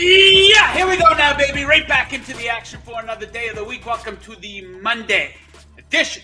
Yeah, here we go now, baby. Right back into the action for another day of the week. Welcome to the Monday edition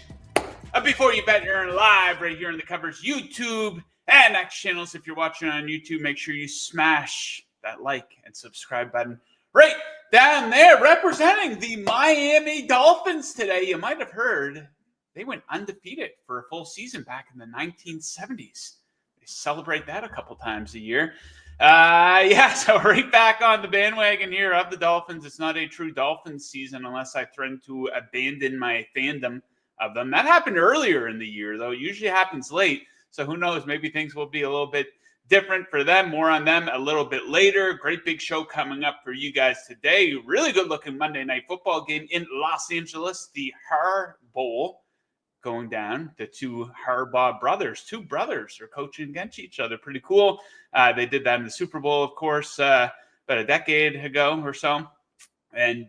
of Before You Bet You're live right here on the Covers YouTube and X channels. If you're watching on YouTube, make sure you smash that like and subscribe button right down there. Representing the Miami Dolphins today, you might have heard they went undefeated for a full season back in the 1970s. They celebrate that a couple times a year. So right back on the bandwagon here of the Dolphins. It's not a true Dolphins season unless I threaten to abandon my fandom of them. That happened earlier in the year, though. It usually happens late. So who knows? Maybe things will be a little bit different for them. More on them a little bit later. Great big show coming up for you guys today. Really good looking Monday Night Football game in Los Angeles, the Har Bowl. Going down. The two Harbaugh brothers. Two brothers are coaching against each other. Pretty cool. They did that in the Super Bowl, of course, about a decade ago or so. And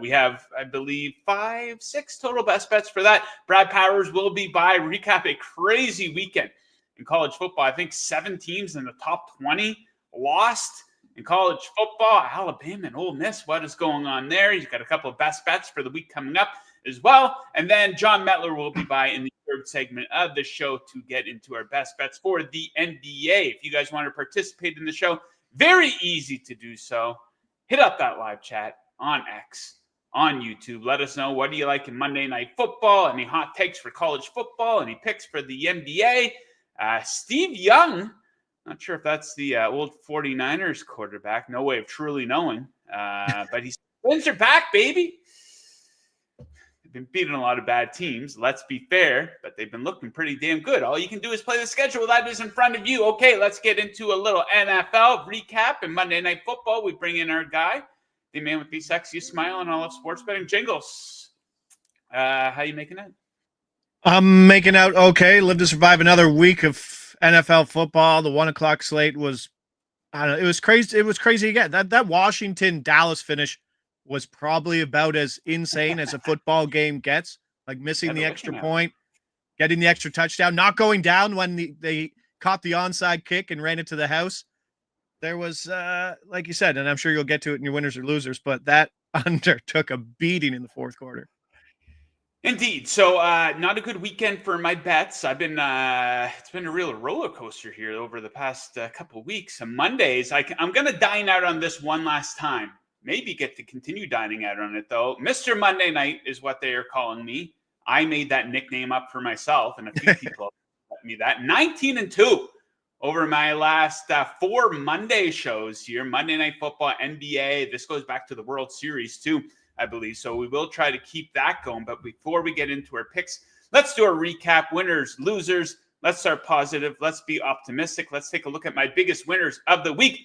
we have, I believe, 5-6 total best bets for that. Brad Powers will be by. Recap a crazy weekend in college football. I think 7 teams in the top 20 lost in college football. Alabama and Ole Miss. What is going on there? He's got a couple of best bets for the week coming up as well. And then Jon Metler will be by in the third segment of the show to get into our best bets for the NBA. If you guys want to participate in the show, very easy to do so. Hit up that live chat on X, on YouTube. Let us know, what do you like in Monday Night Football? Any hot takes for college football? Any picks for the NBA? Steve Young, not sure if that's the old 49ers quarterback. No way of truly knowing. But he's wins are back, baby. Been beating a lot of bad teams, let's be fair, but they've been looking pretty damn good. All you can do is play the schedule that is in front of you. Okay, let's get into a little NFL recap and Monday Night Football. We bring in our guy, the man with the sexiest smile and all of sports betting jingles. How you making out? I'm making out okay. Live to survive another week of NFL football. The 1 o'clock slate was, I don't know, it was crazy. It was crazy again. That Washington Dallas finish was probably about as insane as a football game gets, like missing the extra point, getting the extra touchdown, not going down when they caught the onside kick and ran into the house. There was, like you said, and I'm sure you'll get to it in your winners or losers, but that under took a beating in the fourth quarter. Indeed. So not a good weekend for my bets. I've been it's been a real roller coaster here over the past couple of weeks. Some Mondays, I'm going to dine out on this one last time. Maybe get to continue dining out on it, though. Mr. Monday Night is what they are calling me. I made that nickname up for myself, and a few people let me that. 19-2 over my last 4 Monday shows here. Monday Night Football, NBA. This goes back to the World Series, too, I believe. So we will try to keep that going. But before we get into our picks, let's do a recap. Winners, losers. Let's start positive. Let's be optimistic. Let's take a look at my biggest winners of the week.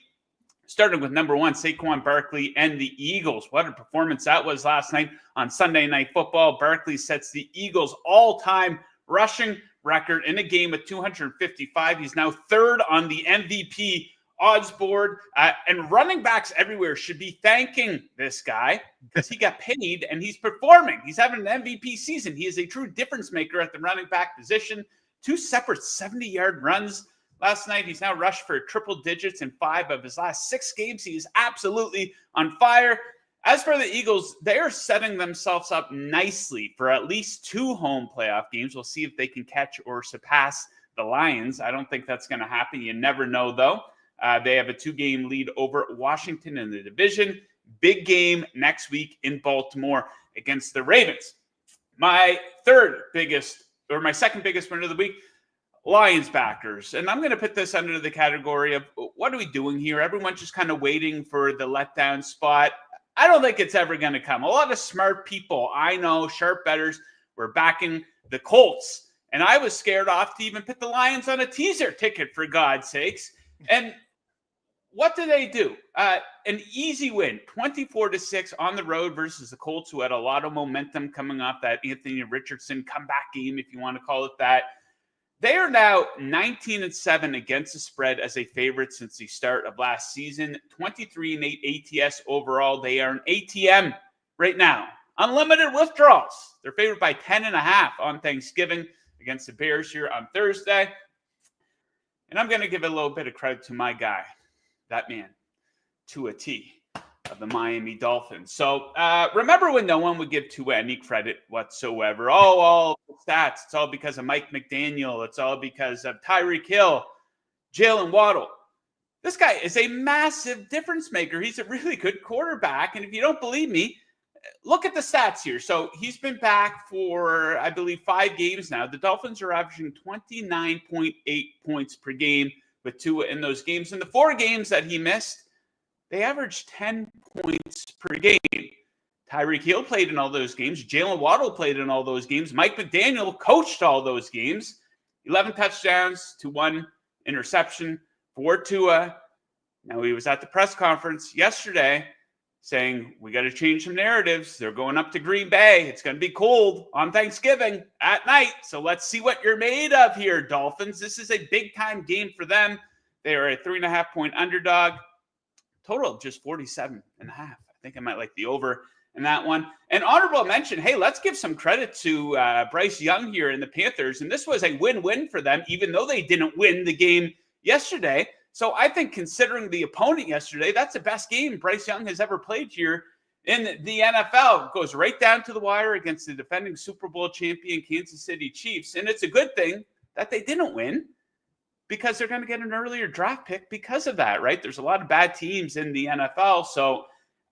Starting with number 1, Saquon Barkley and the Eagles. What a performance that was last night on Sunday Night Football. Barkley sets the Eagles' all-time rushing record in a game at 255. He's now 3rd on the MVP odds board. And running backs everywhere should be thanking this guy because he got paid and he's performing. He's having an MVP season. He is a true difference maker at the running back position. 2 separate 70-yard runs last night. He's now rushed for triple digits in 5 of his last 6 games. He is absolutely on fire. As for the Eagles, they are setting themselves up nicely for at least 2 home playoff games. We'll see if they can catch or surpass the Lions. I don't think that's going to happen. You never know, though. They have a 2-game lead over Washington in the division. Big game next week in Baltimore against the Ravens. My second biggest winner of the week, Lions backers. And I'm going to put this under the category of what are we doing here? Everyone's just kind of waiting for the letdown spot. I don't think it's ever going to come. A lot of smart people, I know, sharp bettors, were backing the Colts. And I was scared off to even put the Lions on a teaser ticket, for God's sakes. And what do they do? An easy win, 24-6 on the road versus the Colts, who had a lot of momentum coming off that Anthony Richardson comeback game, if you want to call it that. They are now 19-7 against the spread as a favorite since the start of last season. 23-8 ATS overall. They are an ATM right now. Unlimited withdrawals. They're favored by 10.5 on Thanksgiving against the Bears here on Thursday. And I'm going to give a little bit of credit to my guy, that man, to a T of the Miami Dolphins. So remember when no one would give Tua any credit whatsoever? Oh, all stats. It's all because of Mike McDaniel. It's all because of Tyreek Hill, Jalen Waddle. This guy is a massive difference maker. He's a really good quarterback. And if you don't believe me, look at the stats here. So he's been back for, I believe, 5 games now. The Dolphins are averaging 29.8 points per game with Tua in those games. In the 4 games that he missed, they averaged 10 points per game. Tyreek Hill played in all those games. Jalen Waddle played in all those games. Mike McDaniel coached all those games. 11 touchdowns to 1 interception for Tua. Now, he was at the press conference yesterday saying, we got to change some narratives. They're going up to Green Bay. It's going to be cold on Thanksgiving at night. So let's see what you're made of here, Dolphins. This is a big-time game for them. They are a 3.5-point underdog. Total just 47.5. I think I might like the over in that one. An honorable mention, hey, let's give some credit to Bryce Young here in the Panthers. And this was a win-win for them, even though they didn't win the game yesterday. So I think considering the opponent yesterday, that's the best game Bryce Young has ever played here in the NFL. It goes right down to the wire against the defending Super Bowl champion Kansas City Chiefs. And it's a good thing that they didn't win, because they're going to get an earlier draft pick because of that, right? There's a lot of bad teams in the NFL. So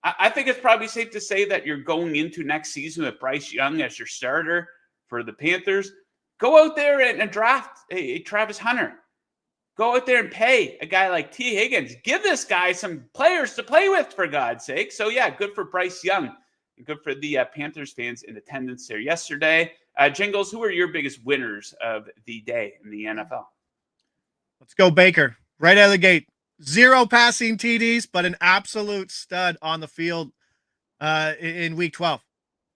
I think it's probably safe to say that you're going into next season with Bryce Young as your starter for the Panthers. Go out there and draft a Travis Hunter. Go out there and pay a guy like T. Higgins. Give this guy some players to play with, for God's sake. So, yeah, good for Bryce Young and good for the Panthers fans in attendance there yesterday. Jingles, who are your biggest winners of the day in the NFL? Let's go Baker. Right out of the gate. 0 passing TDs, but an absolute stud on the field in week 12.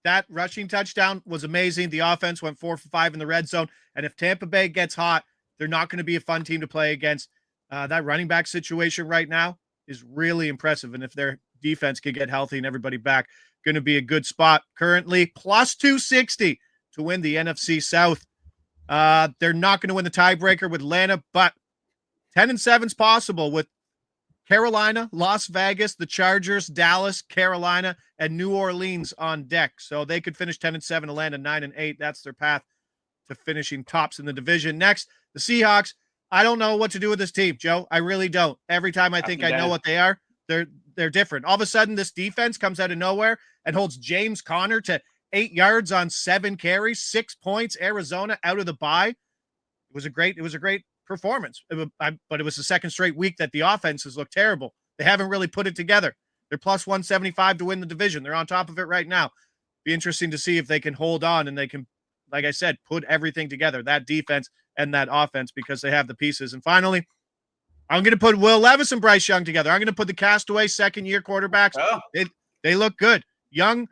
That rushing touchdown was amazing. The offense went 4 for 5 in the red zone. And if Tampa Bay gets hot, they're not going to be a fun team to play against. That running back situation right now is really impressive. And if their defense can get healthy and everybody back, going to be a good spot. Currently, plus 260 to win the NFC South. They're not going to win the tiebreaker with Atlanta, but 10-7 is possible with Carolina, Las Vegas, the Chargers, Dallas, Carolina, and New Orleans on deck. So they could finish 10-7, Atlanta 9-8. That's their path to finishing tops in the division. Next, the Seahawks. I don't know what to do with this team, Joe. I really don't. Every time I think I know what they are, they're different. All of a sudden, this defense comes out of nowhere and holds James Conner to 8 yards on 7 carries, 6 points. Arizona out of the bye. It was a great performance. But it was the second straight week that the offenses look terrible. They haven't really put it together. They're plus 175 to win the division. They're on top of it right now. Be interesting to see if they can hold on and they can, like I said, put everything together, that defense and that offense, because they have the pieces. And finally, I'm going to put Will Levis and Bryce Young together. I'm going to put the castaway second-year quarterbacks. Oh. They look good. Young,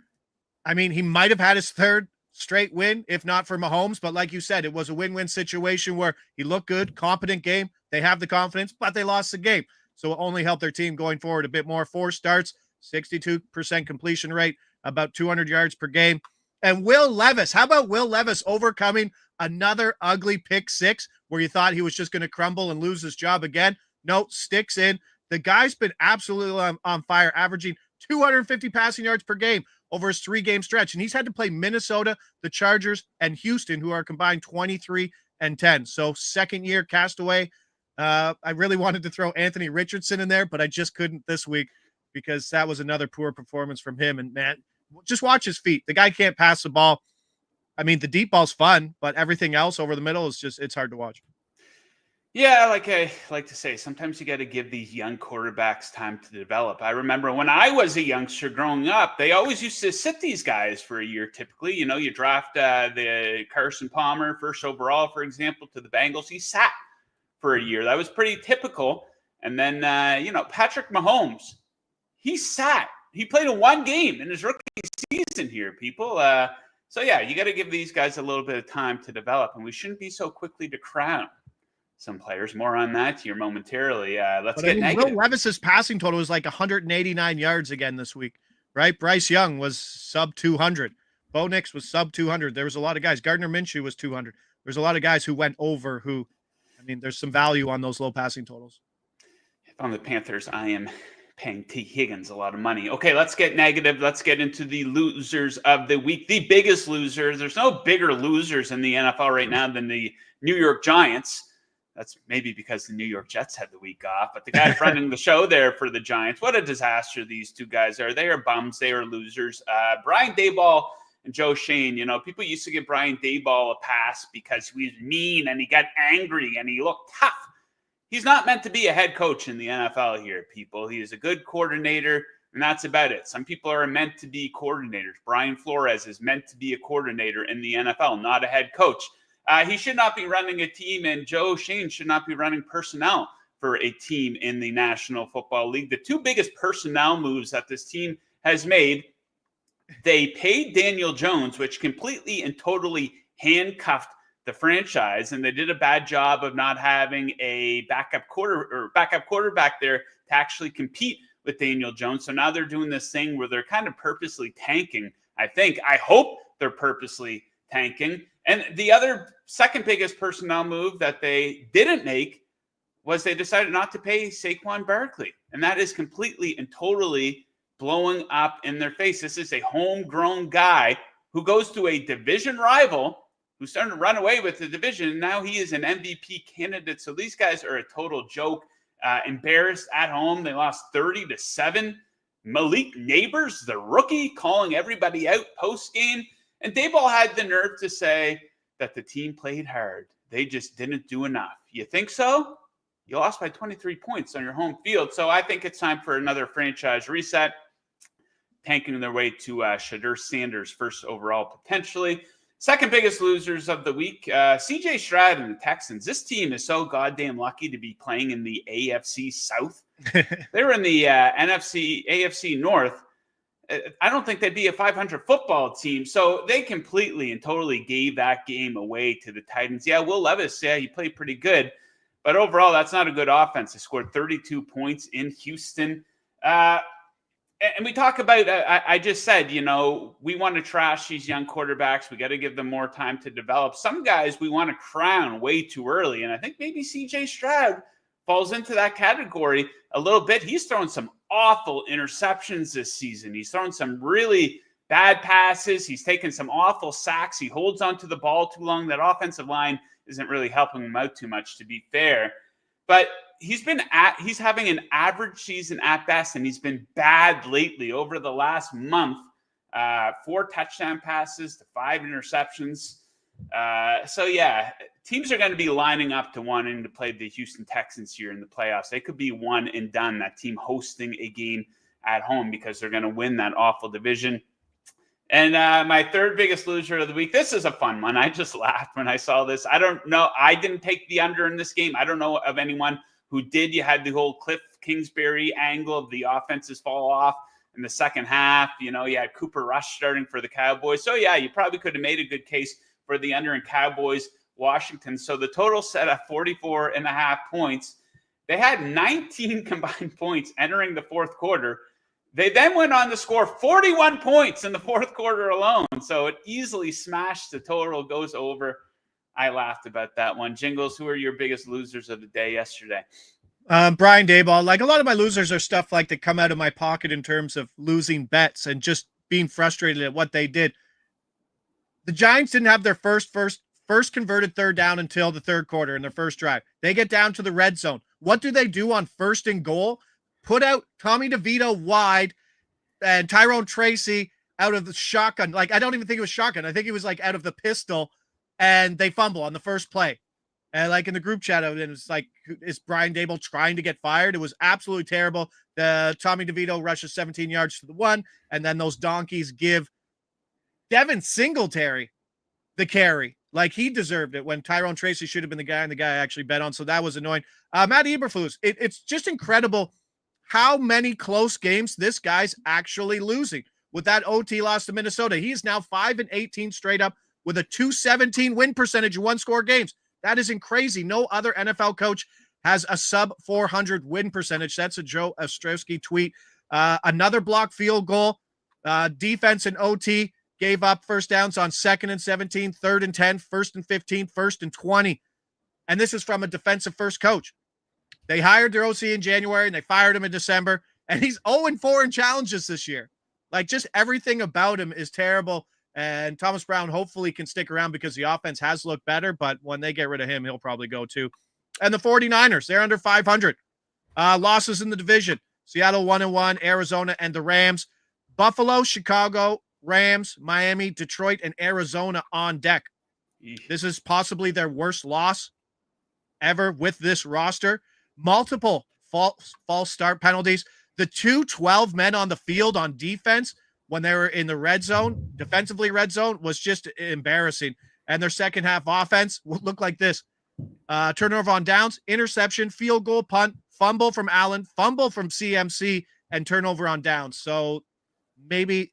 I mean, he might have had his 3rd straight win, if not for Mahomes. But like you said, it was a win-win situation where he looked good, competent game. They have the confidence, but they lost the game. So it only helped their team going forward a bit more. 4 starts, 62% completion rate, about 200 yards per game. And Will Levis, how about Will Levis overcoming another ugly pick 6 where you thought he was just going to crumble and lose his job again? No, sticks in. The guy's been absolutely on fire, averaging 250 passing yards per game over his 3-game stretch. And he's had to play Minnesota, the Chargers, and Houston, who are combined 23-10. So second-year castaway. I really wanted to throw Anthony Richardson in there, but I just couldn't this week because that was another poor performance from him. And, man, just watch his feet. The guy can't pass the ball. I mean, the deep ball's fun, but everything else over the middle is just, it's hard to watch. Yeah, like I like to say, sometimes you got to give these young quarterbacks time to develop. I remember when I was a youngster growing up, they always used to sit these guys for a year typically. You know, you draft the Carson Palmer, 1st overall, for example, to the Bengals. He sat for a year. That was pretty typical. And then, Patrick Mahomes, he sat. He played in 1 game in his rookie season here, people. So, yeah, you got to give these guys a little bit of time to develop, and we shouldn't be so quickly to crown some players. More on that here momentarily. Let's get negative. Will Levis's passing total was like 189 yards again this week, right? Bryce Young was sub 200. Bo Nix was sub 200. There was a lot of guys. Gardner Minshew was 200. There's a lot of guys who went over who, I mean, there's some value on those low passing totals. On the Panthers, I am paying T. Higgins a lot of money. Okay, let's get negative. Let's get into the losers of the week. The biggest losers. There's no bigger losers in the NFL right now than the New York Giants. That's maybe because the New York Jets had the week off, but the guys running the show there for the Giants, what a disaster these two guys are. They are bums. They are losers. Brian Daboll and Joe Shane, people used to give Brian Daboll a pass because he was mean and he got angry and he looked tough. He's not meant to be a head coach in the NFL here, people. He is a good coordinator, and that's about it. Some people are meant to be coordinators. Brian Flores is meant to be a coordinator in the NFL, not a head coach. He should not be running a team, and Joe Shane should not be running personnel for a team in the National Football League. The two biggest personnel moves that this team has made, they paid Daniel Jones, which completely and totally handcuffed the franchise, and they did a bad job of not having a backup quarterback there to actually compete with Daniel Jones. So now they're doing this thing where they're kind of purposely tanking. I hope they're purposely tanking. And the other second biggest personnel move that they didn't make was they decided not to pay Saquon Barkley. And that is completely and totally blowing up in their face. This is a homegrown guy who goes to a division rival who's starting to run away with the division. And now he is an MVP candidate. So these guys are a total joke. Embarrassed at home. They lost 30-7. Malik Neighbors, the rookie, calling everybody out post-game. And Daboll had the nerve to say that the team played hard. They just didn't do enough. You think so? You lost by 23 points on your home field. So I think it's time for another franchise reset. Tanking their way to Shadur Sanders, first overall potentially. Second biggest losers of the week, CJ Stroud and the Texans. This team is so goddamn lucky to be playing in the AFC South. They were in the AFC North. I don't think they'd be a 500 football team. So they completely and totally gave that game away to the Titans. Yeah, Will Levis, he played pretty good. But overall, that's not a good offense. They scored 32 points in Houston. And we talk about, I just said, we want to trash these young quarterbacks. We got to give them more time to develop. Some guys we want to crown way too early. And I think maybe CJ Stroud falls into that category a little bit. He's thrown some awful interceptions this season. He's thrown some really bad passes. He's taken some awful sacks. He holds onto the ball too long. That offensive line isn't really helping him out too much, to be fair. But he's having an average season at best, and he's been bad lately over the last month. 4 touchdown passes to 5 interceptions. Teams are going to be lining up to wanting to play the Houston Texans here in the playoffs. They could be one and done, that team hosting a game at home, because they're going to win that awful division. And my third biggest loser of the week, this is a fun one. I just laughed when I saw this. I don't know. I didn't take the under in this game. I don't know of anyone who did. You had the whole Cliff Kingsbury angle of the offenses fall off in the second half. You had Cooper Rush starting for the Cowboys. So, you probably could have made a good case for the under in Cowboys Washington. So the total set at 44.5 points. They had 19 combined points entering the fourth quarter. They then went on to score 41 points in the fourth quarter alone. So it easily smashed the total, goes over. I laughed about that one. Jingles, who are your biggest losers of the day yesterday? Brian Daboll. Like, a lot of my losers are stuff like that come out of my pocket in terms of losing bets and just being frustrated at what they did. The Giants didn't have their first converted third down until the third quarter in their first drive. They get down to the red zone. What do they do on first and goal? Put out Tommy DeVito wide and Tyrone Tracy out of the shotgun. Like, I don't even think it was shotgun. I think it was like out of the pistol, and they fumble on the first play. And like in the group chat, it was like, is Brian Daboll trying to get fired? It was absolutely terrible. The Tommy DeVito rushes 17 yards to the 1, and then those donkeys give Devin Singletary the carry. Like, he deserved it when Tyrone Tracy should have been the guy, and the guy I actually bet on. So that was annoying. Matt Eberflus, it's just incredible how many close games this guy's actually losing. With that OT loss to Minnesota, he's now 5-18 straight up with a .217 win percentage in one-score games. That isn't crazy. No other NFL coach has a sub-400 win percentage. That's a Joe Ostrowski tweet. Another blocked field goal. Defense and OT gave up first downs on 2nd and 17, 3rd and 10, 1st and 15, 1st and 20. And this is from a defensive first coach. They hired their OC in January and they fired him in December. and he's 0-4 in challenges this year. Like, just everything about him is terrible. And Thomas Brown hopefully can stick around because the offense has looked better, but when they get rid of him, he'll probably go too. And the 49ers, they're under 500. Losses in the division. Seattle 1-1, Arizona, and the Rams. Buffalo, Chicago, Rams, Miami, Detroit, and Arizona on deck. This is possibly their worst loss ever with this roster. Multiple false start penalties. The 2-12 men on the field on defense when they were in the red zone, defensively red zone, was just embarrassing. And their second half offense looked like this. Turnover on downs, interception, field goal, punt, fumble from Allen, fumble from CMC, and turnover on downs. So maybe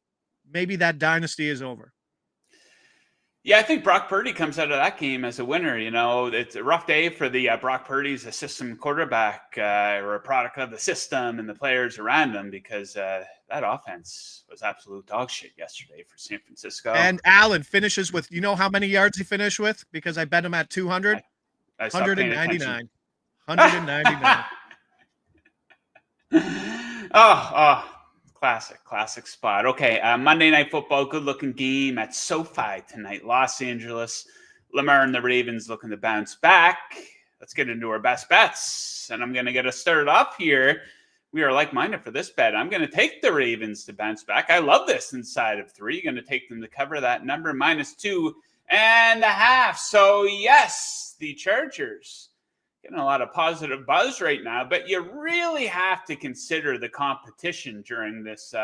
that dynasty is over. Yeah, I think Brock Purdy comes out of that game as a winner. You know, it's a rough day for the Brock Purdy's a system quarterback or a product of the system and the players around him, because that offense was absolute dog shit yesterday for San Francisco. And Allen finishes with, you know how many yards he finished with? Because I bet him at 200. 199. 199. Oh. Classic spot. Okay, Monday Night Football, good-looking game at SoFi tonight. Los Angeles, Lamar and the Ravens looking to bounce back. Let's get into our best bets, and I'm going to get us started off here. We are like-minded for this bet. I'm going to take the Ravens to bounce back. I love this inside of 3. Going to take them to cover that number, -2.5. So, yes, the Chargers getting a lot of positive buzz right now, but you really have to consider the competition during this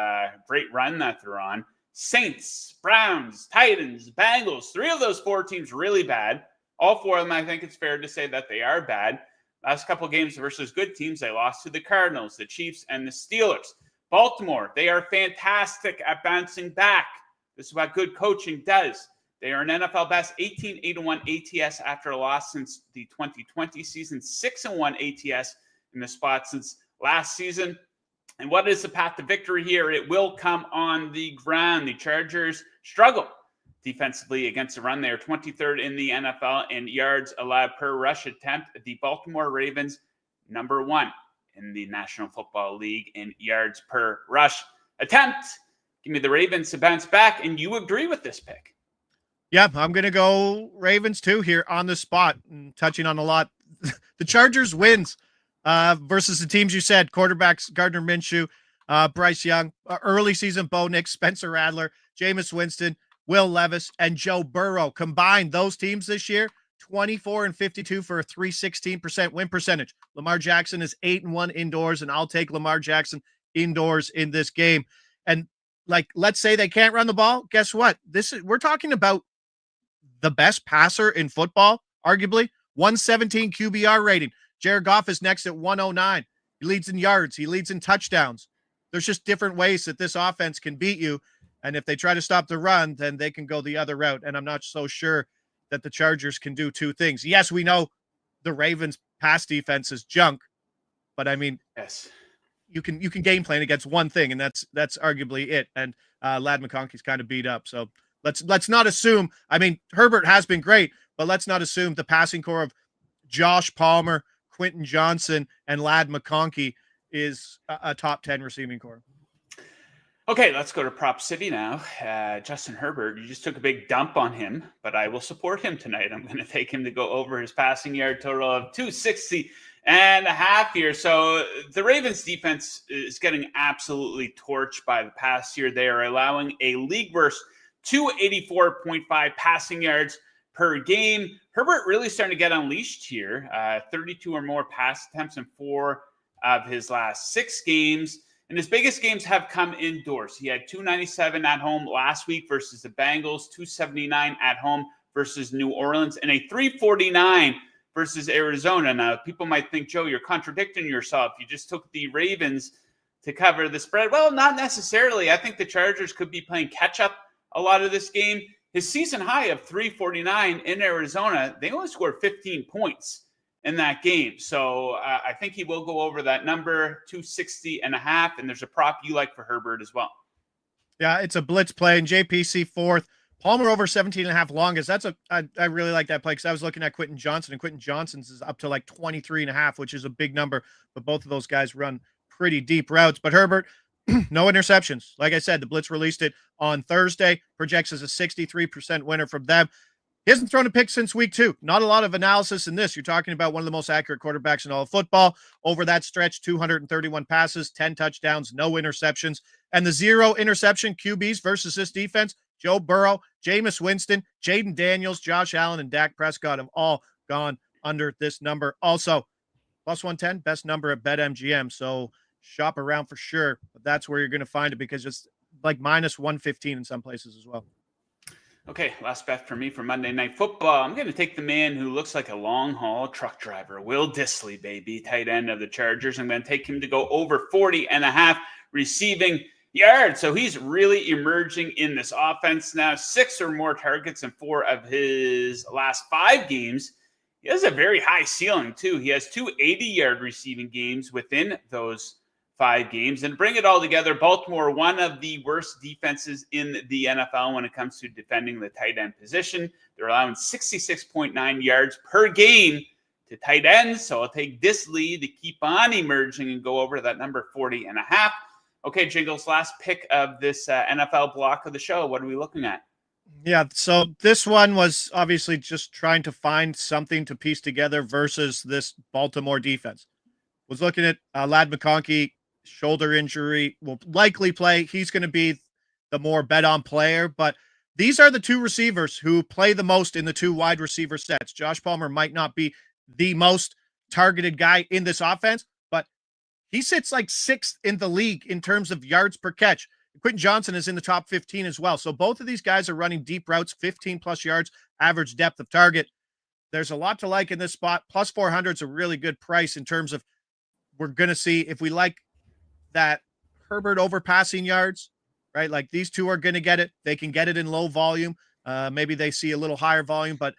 great run that they're on. Saints, Browns, Titans, Bengals, 3 of those 4 teams really bad. All 4 of them, I think it's fair to say that they are bad. Last couple of games versus good teams, they lost to the Cardinals, the Chiefs, and the Steelers. Baltimore, they are fantastic at bouncing back. This is what good coaching does. They are an NFL best 18-8-1 ATS after a loss since the 2020 season, 6-1 ATS in the spot since last season. And what is the path to victory here? It will come on the ground. The Chargers struggle defensively against the run. They are 23rd in the NFL in yards allowed per rush attempt. The Baltimore Ravens, number 1 in the National Football League in yards per rush attempt. Give me the Ravens to bounce back, and you agree with this pick. Yeah, I'm going to go Ravens too here on the spot, and touching on a lot. The Chargers wins versus the teams you said, quarterbacks Gardner Minshew, Bryce Young, early season Bo Nix, Spencer Rattler, Jameis Winston, Will Levis, and Joe Burrow. Combined, those teams this year, 24-52 for a 316% win percentage. Lamar Jackson is 8-1 indoors, and I'll take Lamar Jackson indoors in this game. And like, let's say they can't run the ball. Guess what? We're talking about the best passer in football, arguably. 117 QBR rating. Jared Goff is next at 109. He leads in yards. He leads in touchdowns. There's just different ways that this offense can beat you. And if they try to stop the run, then they can go the other route. And I'm not so sure that the Chargers can do 2 things. Yes, we know the Ravens pass defense is junk, but I mean, yes, you can game plan against one thing, and that's arguably it. And Ladd McConkey's kind of beat up. So let's not assume. I mean, Herbert has been great, but let's not assume the passing core of Josh Palmer, Quentin Johnson, and Ladd McConkey is a top 10 receiving core. Okay, let's go to Prop City now. Justin Herbert, you just took a big dump on him, but I will support him tonight. I'm going to take him to go over his passing yard total of 260.5 here. So the Ravens defense is getting absolutely torched by the past year. They are allowing a league worst 284.5 passing yards per game. Herbert really starting to get unleashed here. 32 or more pass attempts in 4 of his last 6 games. And his biggest games have come indoors. He had 297 at home last week versus the Bengals, 279 at home versus New Orleans, and a 349 versus Arizona. Now, people might think, Joe, you're contradicting yourself. You just took the Ravens to cover the spread. Well, not necessarily. I think the Chargers could be playing catch-up a lot of this game. His season high of 349 in Arizona, they only scored 15 points in that game. So I think he will go over that number, 260.5. And there's a prop you like for Herbert as well. Yeah, it's a blitz play, and JPC 4th. Palmer over 17.5 longest. I really like that play because I was looking at Quentin Johnson, and Quentin Johnson's is up to like 23.5, which is a big number. But both of those guys run pretty deep routes. But Herbert, no interceptions. Like I said, the Blitz released it on Thursday, projects as a 63% winner from them. He hasn't thrown a pick since week 2. Not a lot of analysis in this. You're talking about one of the most accurate quarterbacks in all of football. Over that stretch, 231 passes, 10 touchdowns, no interceptions. And the 0 interception QBs versus this defense, Joe Burrow, Jameis Winston, Jaden Daniels, Josh Allen, and Dak Prescott have all gone under this number. Also, plus 110, best number at BetMGM. So shop around for sure. But that's where you're going to find it because it's like minus 115 in some places as well. Okay, last bet for me for Monday Night Football. I'm going to take the man who looks like a long-haul truck driver, Will Dissly, baby, tight end of the Chargers. I'm going to take him to go over 40.5 receiving yards. So he's really emerging in this offense now. 6 or more targets in 4 of his last 5 games. He has a very high ceiling, too. He has 2 80-yard receiving games within those 5 games. And bring it all together, Baltimore, one of the worst defenses in the NFL when it comes to defending the tight end position. They're allowing 66.9 yards per game to tight ends. So I'll take this lead to keep on emerging and go over that number 40.5. Okay, Jingles, last pick of this NFL block of the show. What are we looking at? Yeah, so this one was obviously just trying to find something to piece together versus this Baltimore defense. Was looking at Ladd McConkey, shoulder injury, will likely play. He's going to be the more bet-on player, but these are the 2 receivers who play the most in the 2 wide receiver sets. Josh Palmer might not be the most targeted guy in this offense, but he sits like 6th in the league in terms of yards per catch. Quentin Johnson is in the top 15 as well. So both of these guys are running deep routes, 15 plus yards, average depth of target. There's a lot to like in this spot. Plus 400 is a really good price in terms of we're going to see if we like that Herbert over passing yards, right? Like these 2 are going to get it. They can get it in low volume. Maybe they see a little higher volume, but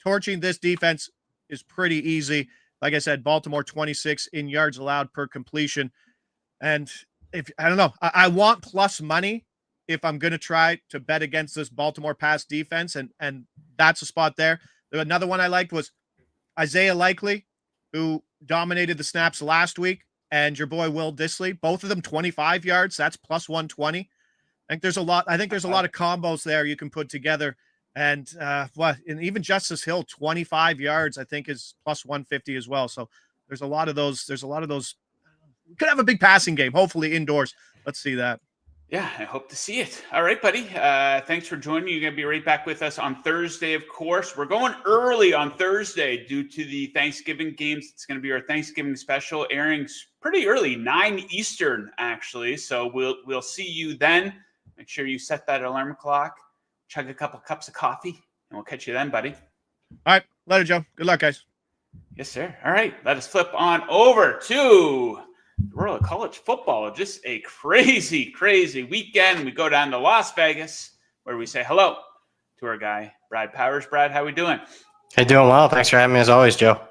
torching this defense is pretty easy. Like I said, Baltimore 26 in yards allowed per completion. And if I don't know, I want plus money if I'm going to try to bet against this Baltimore pass defense. And that's a spot there. Another one I liked was Isaiah Likely, who dominated the snaps last week, and your boy Will Dissly, both of them 25 yards. That's plus 120. I think there's a lot of combos there you can put together. And and even Justice Hill, 25 yards, I think is plus 150 as well. So there's a lot of those. We could have a big passing game, hopefully indoors. Let's see that. Yeah, I hope to see it. All right, buddy. Thanks for joining me. You're going to be right back with us on Thursday, of course. We're going early on Thursday due to the Thanksgiving games. It's going to be our Thanksgiving special, airing pretty early, 9 Eastern, actually. So we'll see you then. Make sure you set that alarm clock, chug a couple cups of coffee, and we'll catch you then, buddy. All right. Later, Joe. Good luck, guys. Yes, sir. All right. Let us flip on over to the world of college football. Just a crazy, crazy weekend. We go down to Las Vegas where we say hello to our guy, Brad Powers. Brad, how we doing? Hey, doing well. Thanks for having me as always, Joe.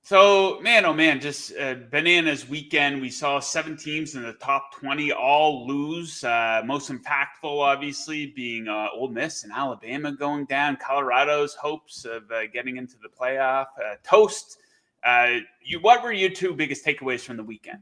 So, man, oh man, just bananas weekend. We saw 7 teams in the top 20 all lose. Most impactful, obviously, being Ole Miss and Alabama going down. Colorado's hopes of getting into the playoff. Toast. What were your 2 biggest takeaways from the weekend?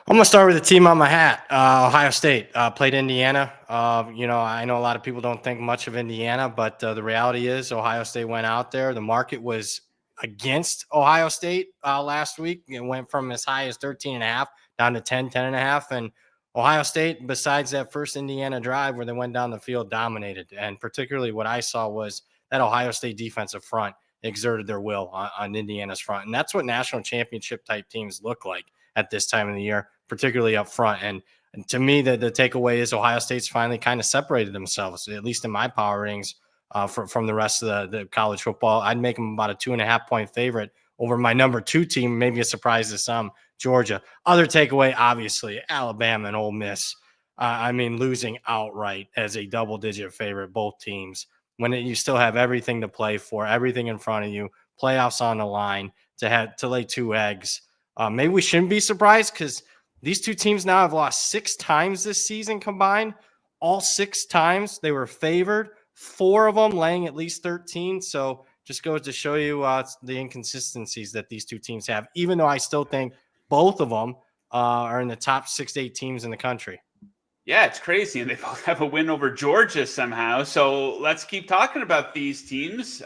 I'm going to start with the team on my hat. Ohio State played Indiana. I know a lot of people don't think much of Indiana, but the reality is Ohio State went out there. The market was against Ohio State last week. It went from as high as 13.5 down to 10.5. And Ohio State, besides that first Indiana drive where they went down the field, dominated. And particularly what I saw was that Ohio State defensive front exerted their will on Indiana's front. And that's what national championship type teams look like at this time of the year, particularly up front. And to me, the takeaway is Ohio State's finally kind of separated themselves, at least in my power ratings, from the rest of the college football. I'd make them about a 2.5-point favorite over my number 2 team, maybe a surprise to some, Georgia. Other takeaway, obviously, Alabama and Ole Miss. Losing outright as a double-digit favorite, both teams, when you still have everything to play for, everything in front of you, playoffs on the line, to lay 2 eggs. Maybe we shouldn't be surprised because these 2 teams now have lost 6 times this season combined. All 6 times they were favored, 4 of them laying at least 13. So just goes to show you the inconsistencies that these 2 teams have, even though I still think both of them are in the top 6 to 8 teams in the country. Yeah, it's crazy. And they both have a win over Georgia somehow. So let's keep talking about these teams.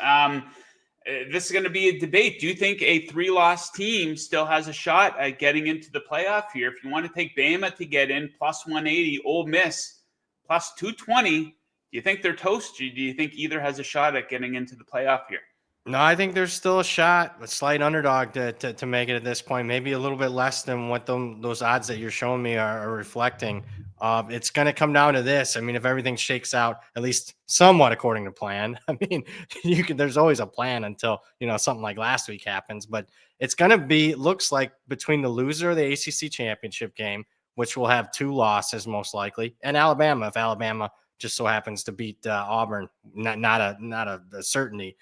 This is going to be a debate. Do you think a 3-loss team still has a shot at getting into the playoff here? If you want to take Bama to get in, plus 180, Ole Miss, plus 220, do you think they're toast? Do you think either has a shot at getting into the playoff here? No, I think there's still a shot, a slight underdog to make it at this point. Maybe a little bit less than what those odds that you're showing me are reflecting. It's going to come down to this. I mean, if everything shakes out at least somewhat according to plan, I mean, there's always a plan until, something like last week happens. But it's going to be, it looks like, between the loser of the ACC championship game, which will have 2 losses most likely, and Alabama, if Alabama just so happens to beat Auburn, not a certainty.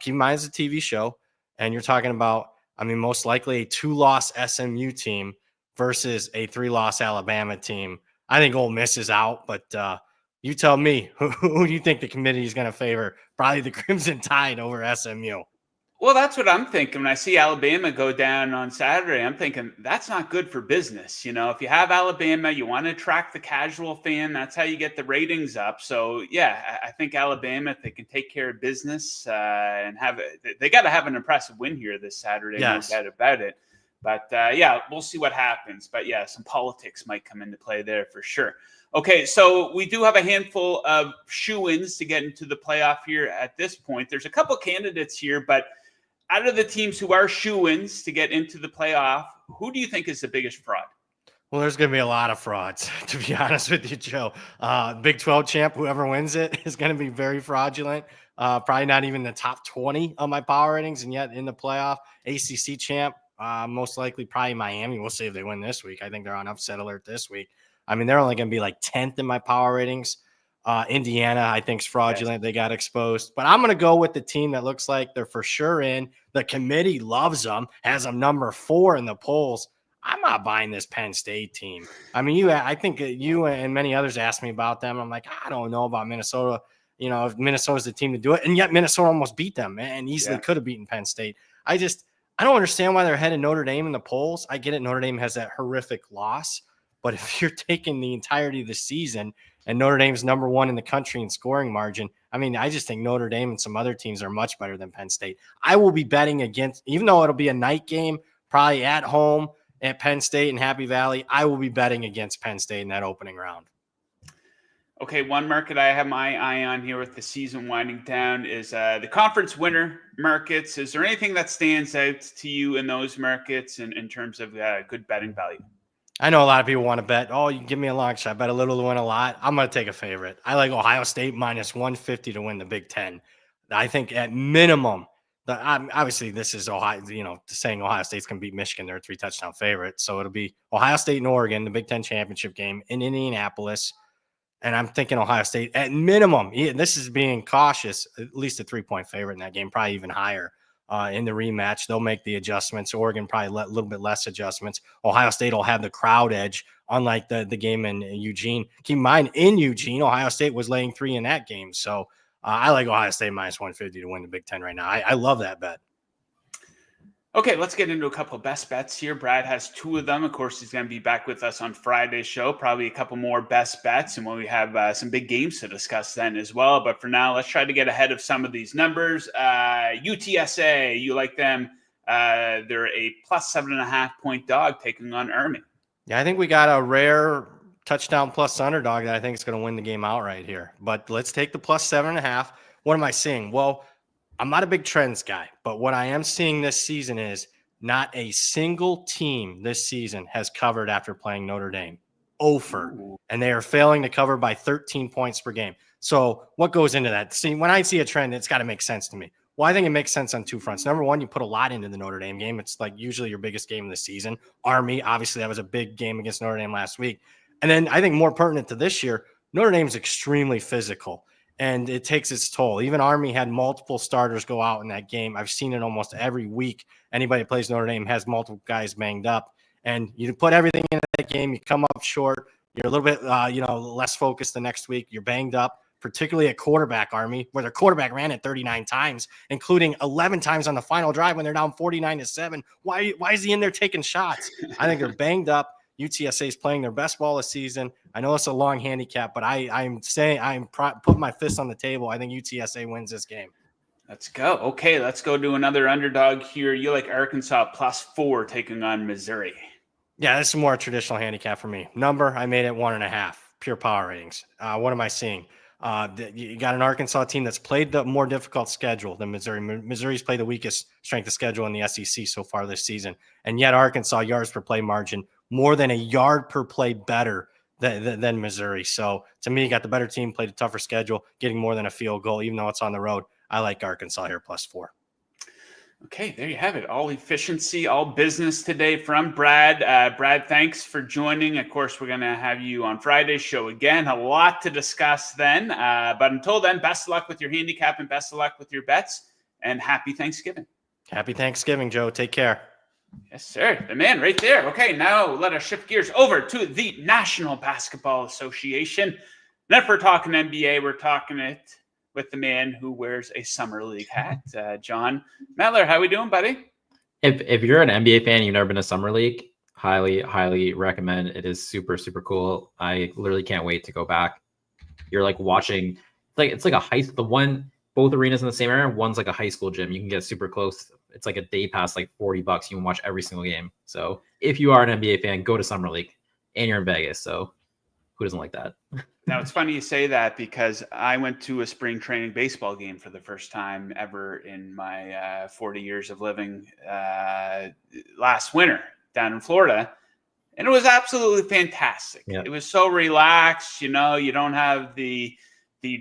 Keep in mind it's a TV show, and you're talking about, most likely a 2-loss SMU team versus a 3-loss Alabama team. I think Ole Miss is out, but you tell me, who do you think the committee is going to favor? Probably the Crimson Tide over SMU. Well, that's what I'm thinking. When I see Alabama go down on Saturday, I'm thinking that's not good for business. If you have Alabama, you want to attract the casual fan. That's how you get the ratings up. So, yeah, I think Alabama, if they can take care of business and they got to have an impressive win here this Saturday. Yes. No doubt about it. But, yeah, we'll see what happens. But, yeah, some politics might come into play there for sure. Okay, so we do have a handful of shoo-ins to get into the playoff here at this point. There's a couple candidates here, but out of the teams who are shoo-ins to get into the playoff, who do you think is the biggest fraud? Well, there's going to be a lot of frauds, to be honest with you, Joe. Big 12 champ, whoever wins it, is going to be very fraudulent. Probably not even the top 20 of my power ratings, and yet in the playoff. ACC champ, most likely probably Miami. We'll see if they win this week. I think they're on upset alert this week. They're only going to be like 10th in my power ratings. Indiana, I think, is fraudulent. Yes. They got exposed. But I'm going to go with the team that looks like they're for sure in. The committee loves them, has them number 4 in the polls. I'm not buying this Penn State team. I think you and many others asked me about them. I'm like, I don't know about Minnesota. If Minnesota's the team to do it. And yet Minnesota almost beat them and easily could have beaten Penn State. I don't understand why they're ahead of Notre Dame in the polls. I get it. Notre Dame has that horrific loss. But if you're taking the entirety of the season and Notre Dame's number 1 in the country in scoring margin, I just think Notre Dame and some other teams are much better than Penn State. I will be betting against, even though it'll be a night game, probably at home at Penn State and Happy Valley, I will be betting against Penn State in that opening round. Okay, one market I have my eye on here with the season winding down is the conference winner markets. Is there anything that stands out to you in those markets in terms of good betting value? I know a lot of people want to bet, you can give me a long shot. Bet a little to win a lot. I'm going to take a favorite. I like Ohio State minus 150 to win the Big Ten. I think at minimum, obviously this is Ohio, saying Ohio State's going to beat Michigan. They're a 3-touchdown favorite. So it'll be Ohio State and Oregon, the Big Ten championship game in Indianapolis. And I'm thinking Ohio State at minimum. This is being cautious, at least a 3-point favorite in that game, probably even higher. In the rematch, they'll make the adjustments. Oregon probably a little bit less adjustments. Ohio State will have the crowd edge, unlike the game in Eugene. Keep in mind, in Eugene, Ohio State was laying 3 in that game. So I like Ohio State minus 150 to win the Big Ten right now. I love that bet. Okay, let's get into a couple of best bets here. Brad has 2 of them. Of course, he's going to be back with us on Friday's show. Probably a couple more best bets, and when we have some big games to discuss then as well. But for now, let's try to get ahead of some of these numbers. UTSA, you like them. They're a plus 7.5 point dog taking on Army. Yeah, I think we got a rare touchdown plus underdog that I think is going to win the game outright here. But let's take the plus 7.5. What am I seeing? Well, I'm not a big trends guy, but what I am seeing this season is not a single team this season has covered after playing Notre Dame. And they are failing to cover by 13 points per game. So what goes into that? See, when I see a trend, it's got to make sense to me. Well, I think it makes sense on 2 fronts. Number one, you put a lot into the Notre Dame game. It's like usually your biggest game of the season. Army, obviously, that was a big game against Notre Dame last week. And then I think more pertinent to this year, Notre Dame's extremely physical. And it takes its toll. Even Army had multiple starters go out in that game. I've seen it almost every week. Anybody that plays Notre Dame has multiple guys banged up. And you put everything in that game. You come up short. You're a little bit, less focused the next week. You're banged up. particularly at quarterback, Army, where their quarterback ran it 39 times, including 11 times on the final drive when they're down 49-7. Why is he in there taking shots? I think they're banged up. UTSA is playing their best ball this season. I know it's a long handicap, but I'm putting my fist on the table. I think UTSA wins this game. Let's go. Okay, let's go to another underdog here. You like Arkansas +4 taking on Missouri. Yeah, that's a more traditional handicap for me. Number, I made it 1.5. Pure power ratings. What am I seeing? You got an Arkansas team that's played the more difficult schedule than Missouri. Missouri's played the weakest strength of schedule in the SEC so far this season. And yet Arkansas yards per play margin, more than a yard per play better than Missouri. So to me, you got the better team, played a tougher schedule, getting more than a field goal, even though it's on the road. I like Arkansas here +4. Okay, there you have it. All efficiency, all business today from Brad. Brad, thanks for joining. Of course, we're going to have you on Friday's show again. A lot to discuss then. But until then, best of luck with your handicap and best of luck with your bets. And happy Thanksgiving. Happy Thanksgiving, Joe. Take care. Yes, sir. The man right there. Okay, now let us shift gears over to the National Basketball Association. And if we're talking NBA, we're talking it with the man who wears a summer league hat, Jon Metler. How we doing, buddy? If you're an NBA fan, you've never been to summer league, highly recommend. It is super cool. I literally can't wait to go back. You're like watching, it's like a both arenas in the same area. One's like a high school gym. You can get super close. It's like a day pass, like $40. You can watch every single game. So if you are an NBA fan, go to summer league, and you're in Vegas. So who doesn't like that? Now, it's funny you say that because I went to a spring training baseball game for the first time ever in my 40 years of living last winter down in Florida. And it was absolutely fantastic. Yeah. It was so relaxed. You know, you don't have the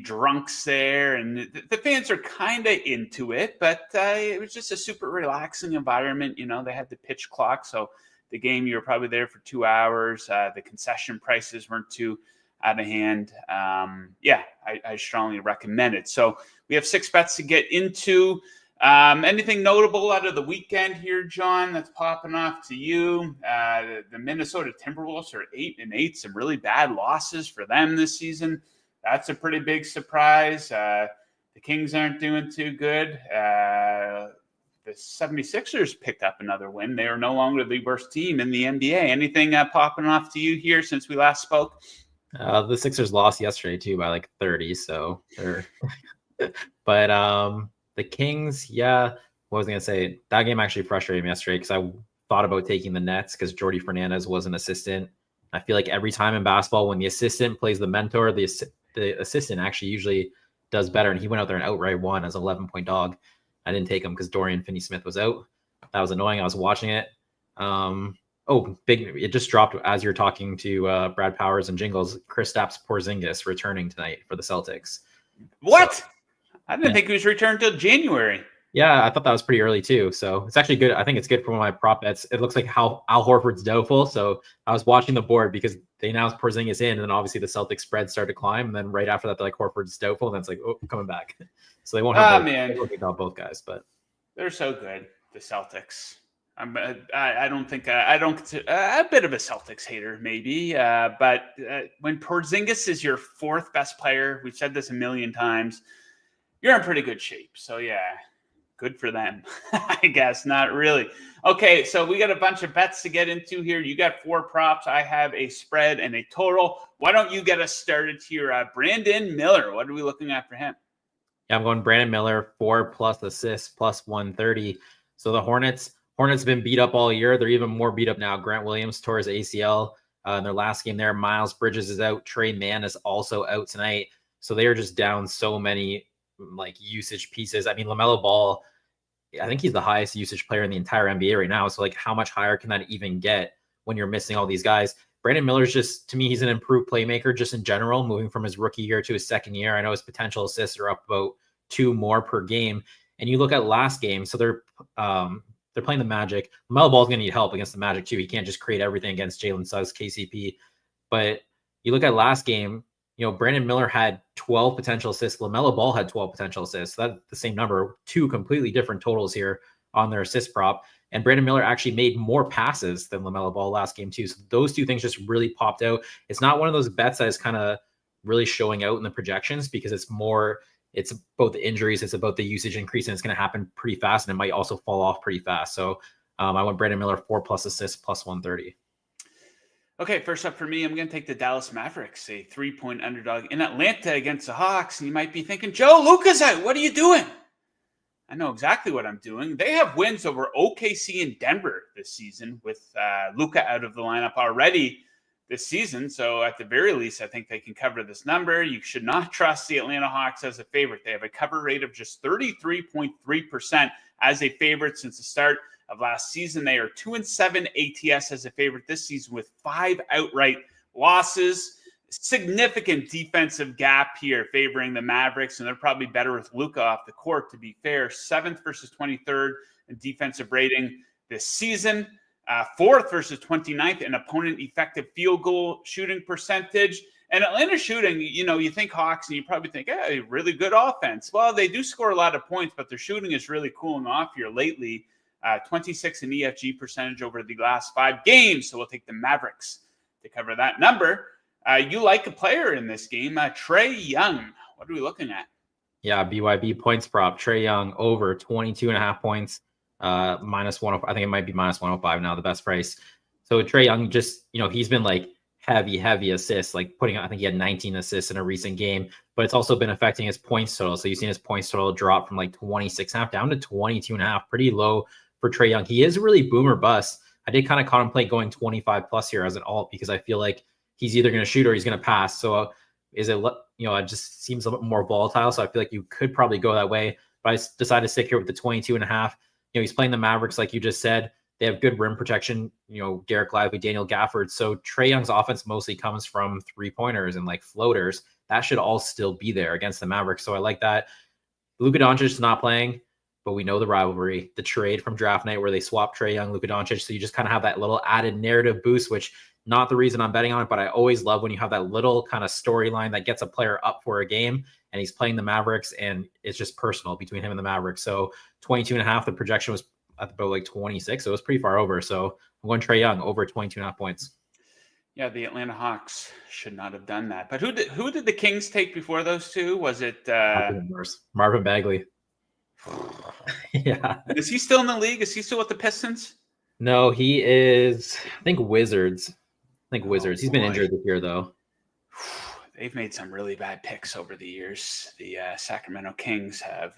drunks there, and the fans are kind of into it, but it was just a super relaxing environment. You know, they had the pitch clock. So the game, you were probably there for 2 hours. The concession prices weren't too out of hand. I strongly recommend it. So we have 6 bets to get into. Anything notable out of the weekend here, Jon, that's popping off to you? The Minnesota Timberwolves are 8-8, some really bad losses for them this season. That's a pretty big surprise. The Kings aren't doing too good. The 76ers picked up another win. They are no longer the worst team in the NBA. Anything popping off to you here since we last spoke? The Sixers lost yesterday too by like 30. So but the Kings, what was I gonna say? That game actually frustrated me yesterday because I thought about taking the Nets because Jordy Fernandez was an assistant. I feel like every time in basketball, when the assistant plays the mentor, the assistant actually usually does better. And he went out there and outright won as an 11-point dog. I didn't take him because Dorian Finney-Smith was out. That was annoying. I was watching it. It just dropped as you're talking to Brad Powers and Jingles. Kristaps Porzingis returning tonight for the Celtics. What? So, I didn't think he was returned till January. Yeah, I thought that was pretty early too. So it's actually good. I think it's good for one of my prop bets. It looks like how Al Horford's doubtful. So I was watching the board because they announced Porzingis in, and then obviously the Celtics spread started to climb. And then right after that, they're like, Horford's doubtful. And then it's like, oh, coming back. So they won't have both guys, but they're so good, the Celtics. I don't think I'm a bit of a Celtics hater, maybe. But when Porzingis is your 4th best player, we've said this a million times, you're in pretty good shape. So yeah, good for them. I guess not really. Okay, so we got a bunch of bets to get into here. You got 4 props. I have a spread and a total. Why don't you get us started here? Brandon Miller, what are we looking at for him? Yeah, I'm going Brandon Miller, 4+ assists, +130. So the Hornets have been beat up all year. They're even more beat up now. Grant Williams tore his ACL in their last game there. Miles Bridges is out. Trey Mann is also out tonight. So they are just down so many like usage pieces. I mean, LaMelo Ball, I think he's the highest usage player in the entire NBA right now. So like how much higher can that even get when you're missing all these guys? Brandon Miller's just, to me, he's an improved playmaker just in general, moving from his rookie year to his second year. I know his potential assists are up about 2 more per game. And you look at last game, so they're playing the Magic. LaMelo Ball's going to need help against the Magic too. He can't just create everything against Jalen Suggs, KCP. But you look at last game, Brandon Miller had 12 potential assists. LaMelo Ball had 12 potential assists. So that's the same number, 2 completely different totals here on their assist prop. And Brandon Miller actually made more passes than LaMelo Ball last game too. So those 2 things just really popped out. It's not one of those bets that is kind of really showing out in the projections because it's about the injuries, it's about the usage increase, and it's going to happen pretty fast, and it might also fall off pretty fast. So I went Brandon Miller 4+ assists plus 130. Okay, first up for me, I'm going to take the Dallas Mavericks, a 3-point underdog in Atlanta against the Hawks. And you might be thinking, Joe, Luka's out. What are you doing? I know exactly what I'm doing. They have wins over OKC and Denver this season with Luka out of the lineup already this season. So at the very least, I think they can cover this number. You should not trust the Atlanta Hawks as a favorite. They have a cover rate of just 33.3% as a favorite since the start of last season. They are 2-7 ATS as a favorite this season with 5 outright losses. Significant defensive gap here favoring the Mavericks, and they're probably better with Luka off the court, to be fair. 7th versus 23rd in defensive rating this season. 4th versus 29th in opponent effective field goal shooting percentage. And Atlanta shooting, you think Hawks, and you probably think, hey, really good offense. Well, they do score a lot of points, but their shooting is really cooling off here lately. 26 in EFG percentage over the last 5 games. So we'll take the Mavericks to cover that number. You like a player in this game, Trae Young. What are we looking at? Yeah, BYB points prop. Trae Young over 22.5 points, minus 105. I think it might be minus 105 now, the best price. So Trae Young just, he's been like heavy assists, like I think he had 19 assists in a recent game, but it's also been affecting his points total. So you've seen his points total drop from like 26.5 down to 22.5, pretty low for Trae Young. He is really boomer bust. I did kind of contemplate going 25 plus here as an alt because I feel like he's either going to shoot or he's going to pass. So it just seems a little bit more volatile. So I feel like you could probably go that way, but I decided to stick here with the 22.5. He's playing the Mavericks, like you just said. They have good rim protection, Derek Lively, Daniel Gafford. So Trae Young's offense mostly comes from 3-pointers and like floaters. That should all still be there against the Mavericks. So I like that. Luka Doncic is not playing, but we know the rivalry, the trade from draft night where they swapped Trae Young, Luka Doncic. So you just kind of have that little added narrative boost, which not the reason I'm betting on it, but I always love when you have that little kind of storyline that gets a player up for a game and he's playing the Mavericks and it's just personal between him and the Mavericks. So 22.5, the projection was at about like 26. So it was pretty far over. So I'm going Trae Young over 22.5 points. Yeah, the Atlanta Hawks should not have done that. But who did the Kings take before those two? Was it Marvin Bagley? Yeah. Is he still in the league? Is he still with the Pistons? No, he is, I think Wizards. He's been injured this year, though. They've made some really bad picks over the years. The Sacramento Kings have.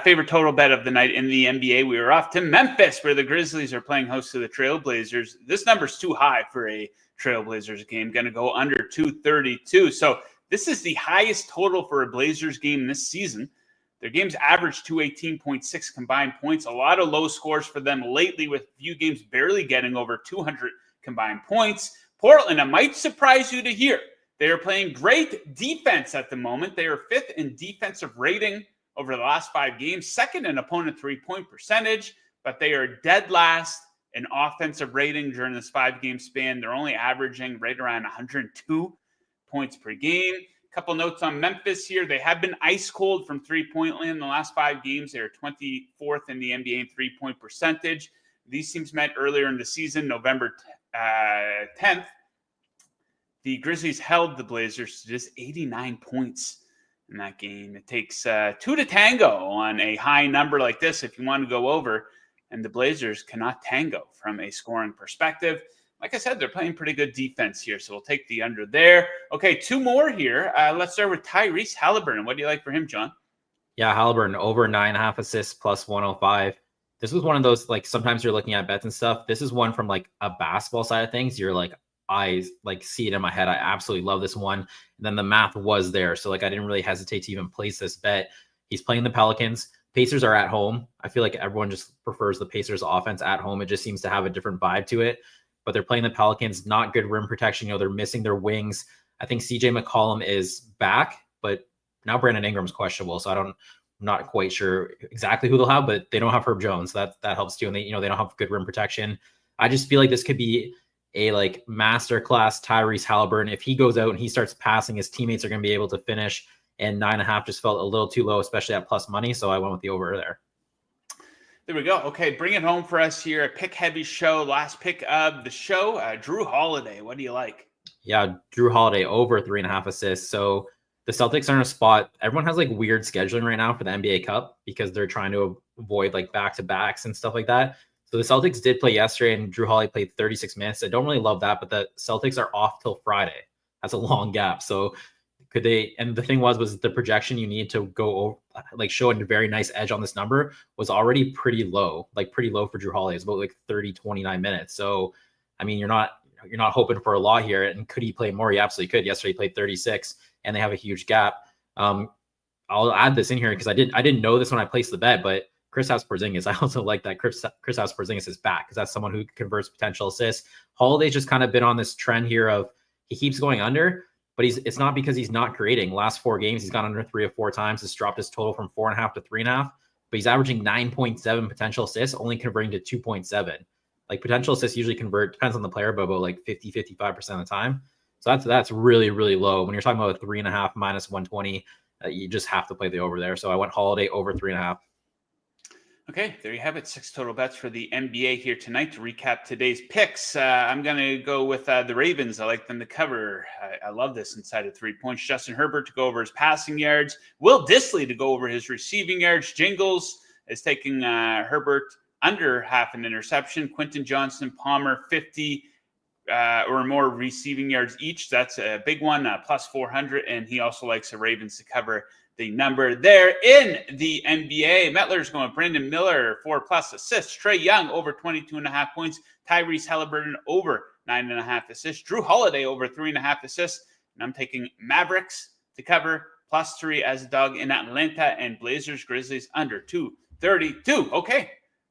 Favorite total bet of the night in the NBA. We were off to Memphis, where the Grizzlies are playing host to the Trailblazers. This number's too high for a Trailblazers game. Going to go under 232. So this is the highest total for a Blazers game this season. Their games average 218.6 combined points. A lot of low scores for them lately, with a few games barely getting over 200 combined points. Portland, it might surprise you to hear, they are playing great defense at the moment. They are 5th in defensive rating over the last 5 games, 2nd in opponent 3-point percentage, but they are dead last in offensive rating during this 5-game span. They're only averaging right around 102 points per game. Couple notes on Memphis here. They have been ice cold from 3-point land in the last 5 games. They are 24th in the NBA in 3-point percentage. These teams met earlier in the season, November 10th. The Grizzlies held the Blazers to just 89 points in that game. It takes 2 to tango on a high number like this if you want to go over, and the Blazers cannot tango from a scoring perspective. Like I said, they're playing pretty good defense here, so we'll take the under there. Okay, 2 more here. Let's start with Tyrese Halliburton. What do you like for him, John? Yeah, Halliburton over 9.5 assists plus 105. This was one of those, like, sometimes you're looking at bets and stuff. This is one from like a basketball side of things. You're like, I like see it in my head. I absolutely love this one. And then the math was there. So like, I didn't really hesitate to even place this bet. He's playing the Pelicans. Pacers are at home. I feel like everyone just prefers the Pacers offense at home. It just seems to have a different vibe to it. But they're playing the Pelicans, not good rim protection. They're missing their wings. I think CJ McCollum is back, but now Brandon Ingram's questionable. So I'm not quite sure exactly who they'll have, but they don't have Herb Jones. So that helps too. And they don't have good rim protection. I just feel like this could be a like masterclass Tyrese Halliburton. If he goes out and he starts passing, his teammates are going to be able to finish. And 9.5 just felt a little too low, especially at plus money. So I went with the over there. There we go. Okay, bring it home for us here. A pick-heavy show. Last pick of the show, Drew Holiday. What do you like? Yeah, Drew Holiday over 3.5 assists. So the Celtics are in a spot. Everyone has like weird scheduling right now for the NBA Cup because they're trying to avoid like back-to-backs and stuff like that. So the Celtics did play yesterday, and Drew Holiday played 36 minutes. I don't really love that, but the Celtics are off till Friday. That's a long gap. So could they? And the thing was the projection you need to go over, like show a very nice edge on this number was already pretty low for Drew Holiday. It's about like 30, 29 minutes. So, I mean, you're not hoping for a lot here. And could he play more? He absolutely could. Yesterday he played 36, and they have a huge gap. I'll add this in here because I didn't know this when I placed the bet, but Kristaps Porzingis, I also like that Kristaps Porzingis is back because that's someone who converts potential assists. Holiday's just kind of been on this trend here of he keeps going under, but it's not because he's not creating. Last 4 games, he's gone under 3 or 4 times. It's dropped his total from 4.5 to 3.5, but he's averaging 9.7 potential assists, only converting to 2.7. Like potential assists usually convert, depends on the player, but about like 50-55% of the time. So that's really, really low. When you're talking about a 3.5 minus 120, you just have to play the over there. So I went Holiday over 3.5. Okay, there you have it. 6 total bets for the NBA here tonight. To recap today's picks, I'm going to go with the Ravens. I like them to cover. I love this inside of 3 points. Justin Herbert to go over his passing yards. Will Dissly to go over his receiving yards. Jingles is taking Herbert under half an interception. Quentin Johnson, Palmer, 50 or more receiving yards each. That's a big one, plus 400. And he also likes the Ravens to cover the number there. In the NBA, Metler's going with Brandon Miller, 4+ assists. Trae Young over 22.5 points. Tyrese Halliburton over 9.5 assists. Drew Holiday over 3.5 assists. And I'm taking Mavericks to cover +3 as a dog in Atlanta, and Blazers Grizzlies under 232. Okay,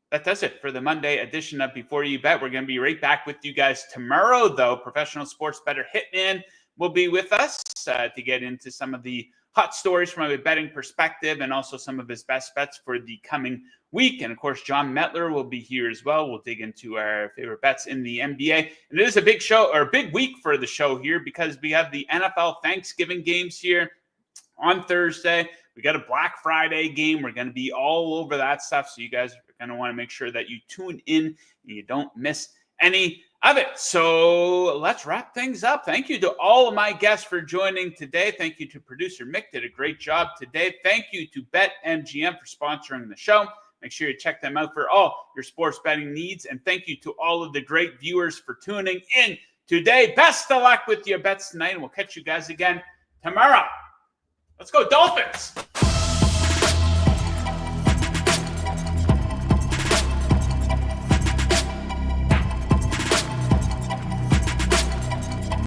that does it for the Monday edition of Before You Bet. We're going to be right back with you guys tomorrow, though. Professional sports bettor Hitman will be with us to get into some of the hot stories from a betting perspective and also some of his best bets for the coming week. And, of course, Jon Metler will be here as well. We'll dig into our favorite bets in the NBA. And it is a big show or a big week for the show here because we have the NFL Thanksgiving games here on Thursday. We got a Black Friday game. We're going to be all over that stuff. So you guys are going to want to make sure that you tune in and you don't miss any of it. So let's wrap things up. Thank you to all of my guests for joining today. Thank you to producer Mick, did a great job today. Thank you to BetMGM for sponsoring the show. Make sure you check them out for all your sports betting needs. And thank you to all of the great viewers for tuning in today. Best of luck with your bets tonight, and we'll catch you guys again tomorrow. Let's go Dolphins!